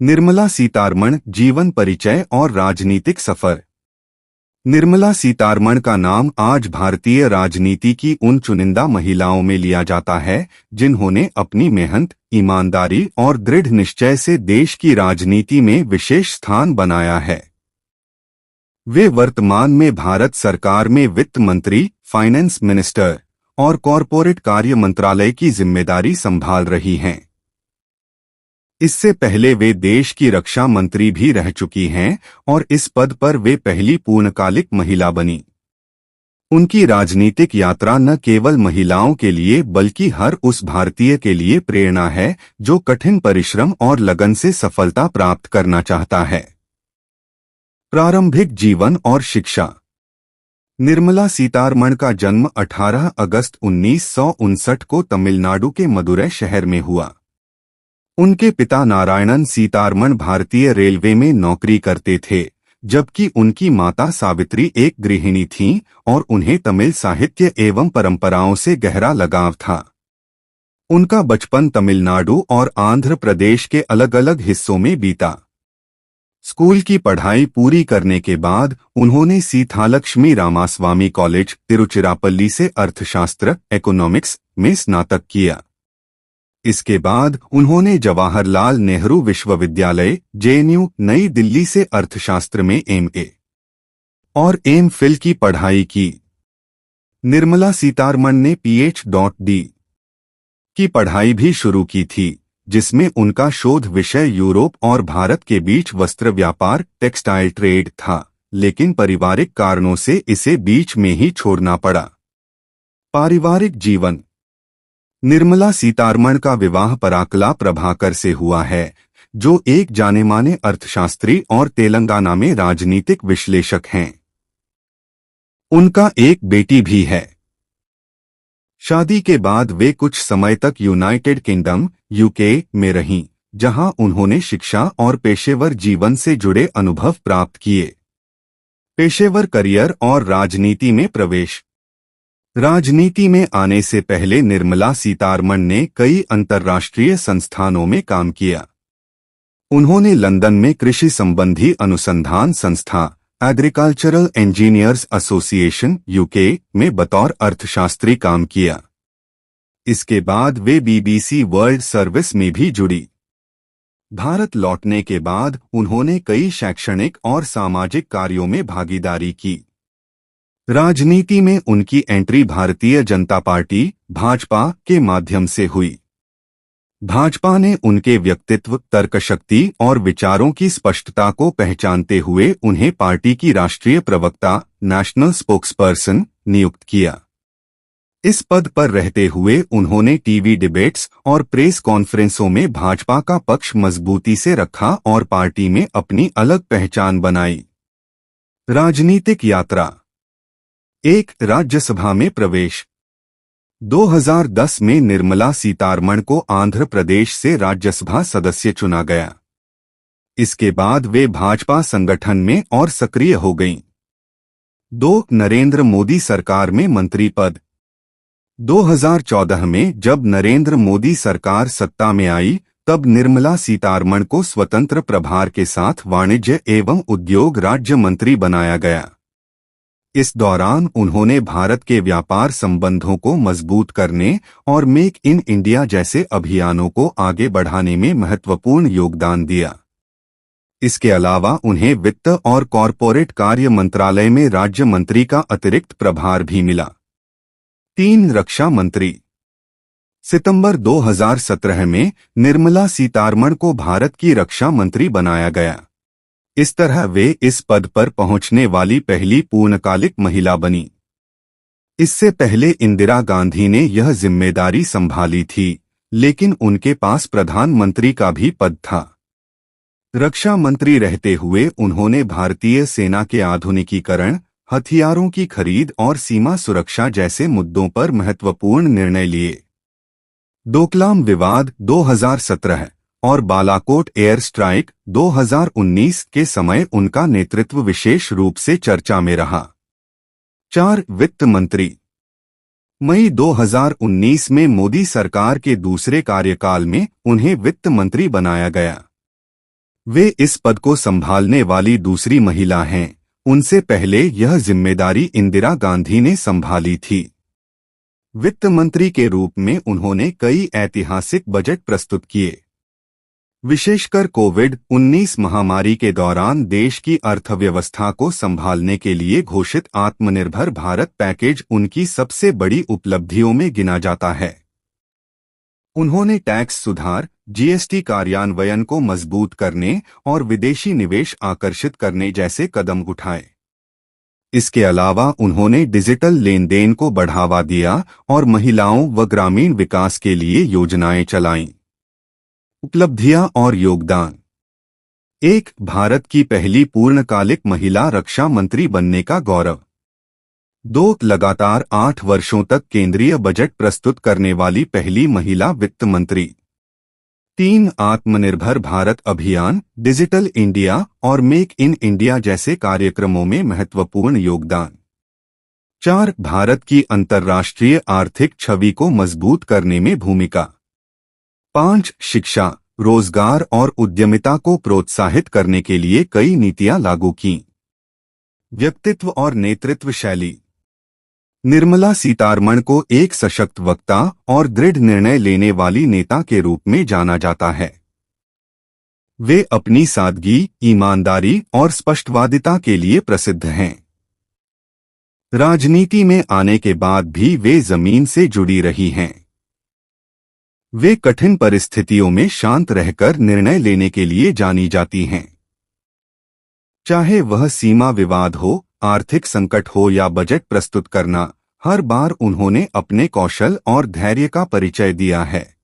निर्मला सीतारमण जीवन परिचय और राजनीतिक सफर। निर्मला सीतारमण का नाम आज भारतीय राजनीति की उन चुनिंदा महिलाओं में लिया जाता है जिन्होंने अपनी मेहनत, ईमानदारी और दृढ़ निश्चय से देश की राजनीति में विशेष स्थान बनाया है। वे वर्तमान में भारत सरकार में वित्त मंत्री, फाइनेंस मिनिस्टर और कॉरपोरेट कार्य मंत्रालय की जिम्मेदारी संभाल रही हैं। इससे पहले वे देश की रक्षा मंत्री भी रह चुकी हैं और इस पद पर वे पहली पूर्णकालिक महिला बनी। उनकी राजनीतिक यात्रा न केवल महिलाओं के लिए बल्कि हर उस भारतीय के लिए प्रेरणा है जो कठिन परिश्रम और लगन से सफलता प्राप्त करना चाहता है। प्रारंभिक जीवन और शिक्षा। निर्मला सीतारमण का जन्म 18 अगस्त 1959 को तमिलनाडु के मदुरै शहर में हुआ। उनके पिता नारायणन सीतारमण भारतीय रेलवे में नौकरी करते थे, जबकि उनकी माता सावित्री एक गृहिणी थीं और उन्हें तमिल साहित्य एवं परंपराओं से गहरा लगाव था। उनका बचपन तमिलनाडु और आंध्र प्रदेश के अलग अलग हिस्सों में बीता। स्कूल की पढ़ाई पूरी करने के बाद उन्होंने सीथालक्ष्मी रामास्वामी कॉलेज, तिरुचिरापल्ली से अर्थशास्त्र इकोनॉमिक्स में स्नातक किया। इसके बाद उन्होंने जवाहरलाल नेहरू विश्वविद्यालय JNU नई दिल्ली से अर्थशास्त्र में MA और MPhil की पढ़ाई की। निर्मला सीतारमण ने PhD की पढ़ाई भी शुरू की थी, जिसमें उनका शोध विषय यूरोप और भारत के बीच वस्त्र व्यापार टेक्सटाइल ट्रेड था, लेकिन पारिवारिक कारणों से इसे बीच में ही छोड़ना पड़ा। पारिवारिक जीवन। निर्मला सीतारमण का विवाह पराकला प्रभाकर से हुआ है, जो एक जाने-माने अर्थशास्त्री और तेलंगाना में राजनीतिक विश्लेषक हैं। उनका एक बेटी भी है। शादी के बाद वे कुछ समय तक यूनाइटेड किंगडम UK में रहीं, जहां उन्होंने शिक्षा और पेशेवर जीवन से जुड़े अनुभव प्राप्त किए। पेशेवर करियर और राजनीति में प्रवेश। राजनीति में आने से पहले निर्मला सीतारमण ने कई अंतर्राष्ट्रीय संस्थानों में काम किया। उन्होंने लंदन में कृषि संबंधी अनुसंधान संस्था एग्रीकल्चरल इंजीनियर्स एसोसिएशन UK में बतौर अर्थशास्त्री काम किया। इसके बाद वे BBC वर्ल्ड सर्विस में भी जुड़ी। भारत लौटने के बाद उन्होंने कई शैक्षणिक और सामाजिक कार्यों में भागीदारी की। राजनीति में उनकी एंट्री भारतीय जनता पार्टी भाजपा के माध्यम से हुई। भाजपा ने उनके व्यक्तित्व, तर्कशक्ति और विचारों की स्पष्टता को पहचानते हुए उन्हें पार्टी की राष्ट्रीय प्रवक्ता नेशनल स्पोक्सपर्सन नियुक्त किया। इस पद पर रहते हुए उन्होंने टीवी डिबेट्स और प्रेस कॉन्फ्रेंसों में भाजपा का पक्ष मजबूती से रखा और पार्टी में अपनी अलग पहचान बनाई। राजनीतिक यात्रा। एक, राज्यसभा में प्रवेश। 2010 में निर्मला सीतारमण को आंध्र प्रदेश से राज्यसभा सदस्य चुना गया। इसके बाद वे भाजपा संगठन में और सक्रिय हो गईं। 2, नरेंद्र मोदी सरकार में मंत्री पद। 2014 में जब नरेंद्र मोदी सरकार सत्ता में आई, तब निर्मला सीतारमण को स्वतंत्र प्रभार के साथ वाणिज्य एवं उद्योग राज्य मंत्री बनाया गया। इस दौरान उन्होंने भारत के व्यापार संबंधों को मजबूत करने और मेक इन इंडिया जैसे अभियानों को आगे बढ़ाने में महत्वपूर्ण योगदान दिया। इसके अलावा उन्हें वित्त और कॉरपोरेट कार्य मंत्रालय में राज्य मंत्री का अतिरिक्त प्रभार भी मिला। 3, रक्षा मंत्री। सितंबर 2017 में निर्मला सीतारमण को भारत की रक्षा मंत्री बनाया गया। इस तरह वे इस पद पर पहुंचने वाली पहली पूर्णकालिक महिला बनी। इससे पहले इंदिरा गांधी ने यह जिम्मेदारी संभाली थी, लेकिन उनके पास प्रधानमंत्री का भी पद था। रक्षा मंत्री रहते हुए उन्होंने भारतीय सेना के आधुनिकीकरण, हथियारों की खरीद और सीमा सुरक्षा जैसे मुद्दों पर महत्वपूर्ण निर्णय लिए। डोकलाम विवाद 2017 और बालाकोट एयर स्ट्राइक 2019 के समय उनका नेतृत्व विशेष रूप से चर्चा में रहा। 4, वित्त मंत्री। मई 2019 में मोदी सरकार के दूसरे कार्यकाल में उन्हें वित्त मंत्री बनाया गया। वे इस पद को संभालने वाली दूसरी महिला हैं। उनसे पहले यह जिम्मेदारी इंदिरा गांधी ने संभाली थी। वित्त मंत्री के रूप में उन्होंने कई ऐतिहासिक बजट प्रस्तुत किए। विशेषकर कोविड-19 महामारी के दौरान देश की अर्थव्यवस्था को संभालने के लिए घोषित आत्मनिर्भर भारत पैकेज उनकी सबसे बड़ी उपलब्धियों में गिना जाता है। उन्होंने टैक्स सुधार, जीएसटी कार्यान्वयन को मजबूत करने और विदेशी निवेश आकर्षित करने जैसे कदम उठाए। इसके अलावा उन्होंने डिजिटल लेन देन को बढ़ावा दिया और महिलाओं व ग्रामीण विकास के लिए योजनाएं चलाईं। उपलब्धियां और योगदान। 1. भारत की पहली पूर्णकालिक महिला रक्षा मंत्री बनने का गौरव। 2. लगातार 8 वर्षों तक केंद्रीय बजट प्रस्तुत करने वाली पहली महिला वित्त मंत्री। 3. आत्मनिर्भर भारत अभियान, डिजिटल इंडिया और मेक इन इंडिया जैसे कार्यक्रमों में महत्वपूर्ण योगदान। 4. भारत की अंतर्राष्ट्रीय आर्थिक छवि को मजबूत करने में भूमिका। 5. शिक्षा, रोजगार और उद्यमिता को प्रोत्साहित करने के लिए कई नीतियां लागू की। व्यक्तित्व और नेतृत्व शैली। निर्मला सीतारमण को एक सशक्त वक्ता और दृढ़ निर्णय लेने वाली नेता के रूप में जाना जाता है। वे अपनी सादगी, ईमानदारी और स्पष्टवादिता के लिए प्रसिद्ध हैं। राजनीति में आने के बाद भी वे जमीन से जुड़ी रही हैं। वे कठिन परिस्थितियों में शांत रहकर निर्णय लेने के लिए जानी जाती हैं। चाहे वह सीमा विवाद हो, आर्थिक संकट हो या बजट प्रस्तुत करना, हर बार उन्होंने अपने कौशल और धैर्य का परिचय दिया है।